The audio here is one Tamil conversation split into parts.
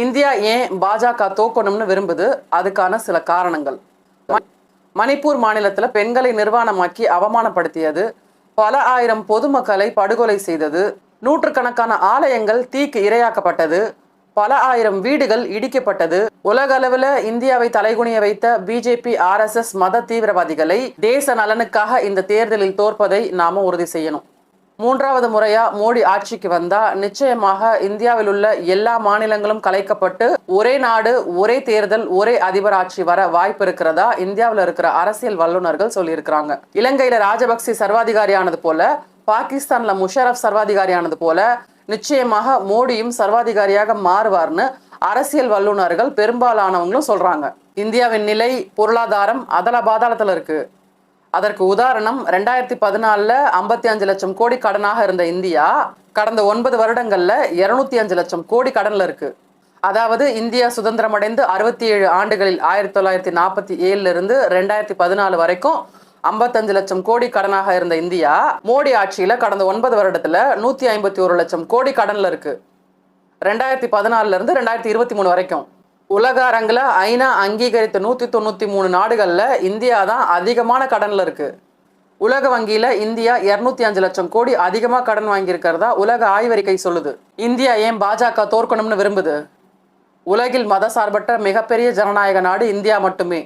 இந்தியா ஏன் பாஜக தோக்கணும்னு விரும்புது? அதுக்கான சில காரணங்கள். மணிப்பூர் மாநிலத்தில் பெண்களை நிர்வாணமாக்கி அவமானப்படுத்தியது, பல ஆயிரம் பொதுமக்களை படுகொலை செய்தது, நூற்றுக்கணக்கான ஆலயங்கள் தீக்கு இரையாக்கப்பட்டது, பல ஆயிரம் வீடுகள் இடிக்கப்பட்டது. உலக அளவில் இந்தியாவை தலைகுனிய வைத்த பிஜேபி RSS மத தீவிரவாதிகளை தேச நலனுக்காக இந்த தேர்தலில் தோற்பதை நாம உறுதி செய்யணும். மூன்றாவது முறையா மோடி ஆட்சிக்கு வந்தா நிச்சயமாக இந்தியாவில் உள்ள எல்லா மாநிலங்களும் கலைக்கப்பட்டு ஒரே நாடு, ஒரே தேர்தல், ஒரே அதிபர் ஆட்சி வர வாய்ப்பு இருக்கிறதா இந்தியாவில் இருக்கிற அரசியல் வல்லுநர்கள் சொல்லியிருக்கிறாங்க. இலங்கையில ராஜபக்சி சர்வாதிகாரியானது போல, பாகிஸ்தான்ல முஷரப் சர்வாதிகாரியானது போல நிச்சயமாக மோடியும் சர்வாதிகாரியாக மாறுவார்னு அரசியல் வல்லுநர்கள் பெரும்பாலானவங்களும் சொல்றாங்க. இந்தியாவின் நிலை, பொருளாதாரம் அதல பாதாளத்துல இருக்கு. அதற்கு உதாரணம், 2014 55 லட்சம் கோடி கடனாக இருந்த இந்தியா கடந்த 9 வருடங்கள்ல 205 லட்சம் கோடி கடன்ல இருக்கு. அதாவது இந்தியா சுதந்திரம் அடைந்து 67 ஆண்டுகளில் 1947 இருந்து 2014 வரைக்கும் 55 லட்சம் கோடி கடனாக இருந்த இந்தியா மோடி ஆட்சியில கடந்த 9 வருடத்துல 151 லட்சம் கோடி கடன்ல இருக்கு. 2014 இருந்து 2023 வரைக்கும் உலக அரங்குல ஐநா அங்கீகரித்த 193 நாடுகள்ல இந்தியா தான் அதிகமான கடன்ல இருக்கு. உலக வங்கியில இந்தியா 205 லட்சம் கோடி அதிகமா கடன் வாங்கியிருக்கிறதா உலக ஆய்வறிக்கை சொல்லுது. இந்தியா ஏன் பாஜக தோற்கணும்னு விரும்புது? உலகில் மதசார்பற்ற மிகப்பெரிய ஜனநாயக நாடு இந்தியா மட்டுமே.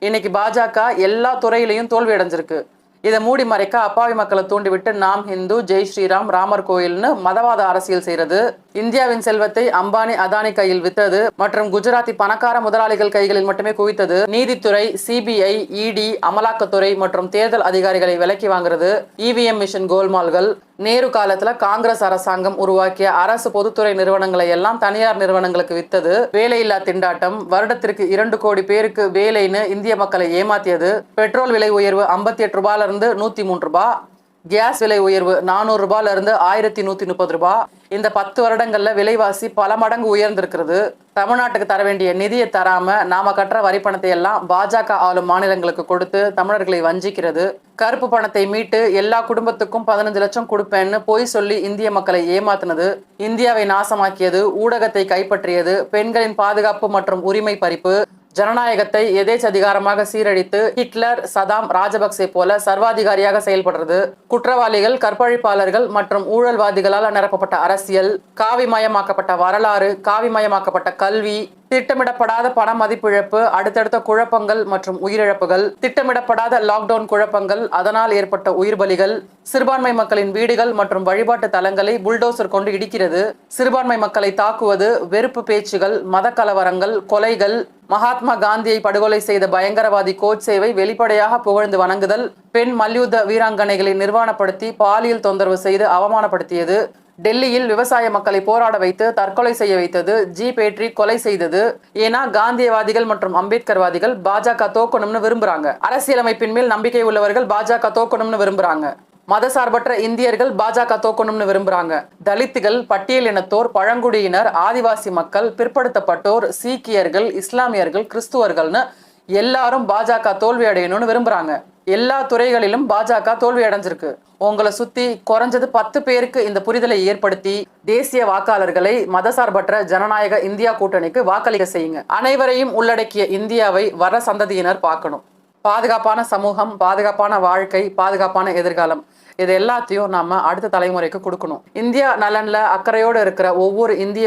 இன்னைக்கு பாஜக எல்லா துறையிலையும் தோல்வி அடைஞ்சிருக்கு. இதை மூடி மறைக்க அப்பாவி மக்களை தூண்டிவிட்டு நாம் ஹிந்து, ஜெய் ஸ்ரீராம், ராமர் கோயில்னு மதவாத அரசியல் செய்யறது, இந்தியாவின் செல்வத்தை அம்பானி அதானி கையில் வித்தது மற்றும் குஜராத்தி பணக்கார முதலாளிகள் கைகளில் மட்டுமே குவித்தது, நீதித்துறை, CBI, ED, அமலாக்கத்துறை மற்றும் தேர்தல் அதிகாரிகளை விலக்கி வாங்குறது, EVM மிஷின் கோல்மால்கள், நேரு காலத்துல காங்கிரஸ் அரசாங்கம் உருவாக்கிய அரசு பொதுத்துறை நிறுவனங்களை எல்லாம் தனியார் நிறுவனங்களுக்கு வித்தது, வேலையில்லா திண்டாட்டம், வருடத்திற்கு 2 கோடி பேருக்கு வேலைன்னு இந்திய மக்களை ஏமாத்தியது, பெட்ரோல் விலை உயர்வு 58 ரூபாயில இருந்து 103 ரூபாய், கேஸ் விலை உயர்வு 400 ரூபாயில இருந்து 1130 ரூபாய். இந்த 10 வருடங்கள்ல விலைவாசி பல மடங்கு உயர்ந்திருக்கிறது. தமிழ்நாட்டுக்கு தர வேண்டிய நிதியை தராம நாம கட்டுற வரி பணத்தை எல்லாம் பாஜக ஆளும் மாநிலங்களுக்கு கொடுத்து தமிழர்களை வஞ்சிக்கிறது, கருப்பு பணத்தை மீட்டு எல்லா குடும்பத்துக்கும் 15 லட்சம் கொடுப்பேன்னு பொய் சொல்லி இந்திய மக்களை ஏமாத்தினது, இந்தியாவை நாசமாக்கியது, ஊடகத்தை கைப்பற்றியது, பெண்களின் பாதுகாப்பு மற்றும் உரிமை பறிப்பு, ஜனநாயகத்தை எதேச்சதிகாரமாக சீரழித்து ஹிட்லர், சதாம், ராஜபக்சே போல சர்வாதிகாரியாக செயல்படுறது, குற்றவாளிகள், கற்பழிப்பாளர்கள் மற்றும் ஊழல்வாதிகளால் நிரப்பப்பட்ட அரசியல், காவிமயமாக்கப்பட்ட வரலாறு, காவிமயமாக்கப்பட்ட கல்வி, திட்டமிடப்படாத பண மதிப்பிழப்பு, அடுத்தடுத்த குழப்பங்கள் மற்றும் உயிரிழப்புகள், திட்டமிடப்படாத லாக்டவுன் குழப்பங்கள், அதனால் ஏற்பட்ட உயிர் பலிகள், சிறுபான்மை மக்களின் வீடுகள் மற்றும் வழிபாட்டு தலங்களை புல்டோசர் கொண்டு இடிக்கிறது, சிறுபான்மை மக்களை தாக்குவது, வெறுப்பு பேச்சுகள், மத கலவரங்கள், கொலைகள், மகாத்மா காந்தியை படுகொலை செய்த பயங்கரவாதி கோட்சேவை வெளிப்படையாக புகழ்ந்து வணங்குதல், பெண் மல்யுத்த வீராங்கனைகளை நிர்வாணப்படுத்தி பாலியல் தொந்தரவு செய்து அவமானப்படுத்தியது, டெல்லியில் விவசாய மக்களை போராட வைத்து தற்கொலை செய்ய வைத்தது, ஜீப் ஏற்றி கொலை செய்தது. ஏன்னா காந்தியவாதிகள் மற்றும் அம்பேத்கர்வாதிகள் பாஜக தோக்கணும்னு விரும்புறாங்க. அரசியலமைப்பின் மேல் நம்பிக்கை உள்ளவர்கள் பாஜக தோக்கணும்னு விரும்புறாங்க. மதசார்பற்ற இந்தியர்கள் பாஜக தோக்கணும்னு விரும்புறாங்க. தலித்துகள், பட்டியலினத்தோர், பழங்குடியினர், ஆதிவாசி மக்கள், பிற்படுத்தப்பட்டோர், சீக்கியர்கள், இஸ்லாமியர்கள், கிறிஸ்துவர்கள்னு எல்லாரும் பாஜக தோல்வி அடையணும்னு விரும்புறாங்க. எல்லா துறைகளிலும் பாஜக தோல்வி அடைஞ்சிருக்கு. உங்களை சுத்தி குறைஞ்சது 10 பேருக்கு இந்த புரிதலை ஏற்படுத்தி தேசிய வாக்காளர்களை மதசார்பற்ற ஜனநாயக இந்தியா கூட்டணிக்கு வாக்களிக்க செய்யுங்க. அனைவரையும் உள்ளடக்கிய இந்தியாவை வர சந்ததியினர் பார்க்கணும். பாதுகாப்பான சமூகம், பாதுகாப்பான வாழ்க்கை, பாதுகாப்பான எதிர்காலம், இது எல்லாத்தையும் நாம அடுத்த தலைமுறைக்கு கொடுக்கணும். இந்தியா நலன்ல அக்கறையோடு இருக்கிற ஒவ்வொரு இந்திய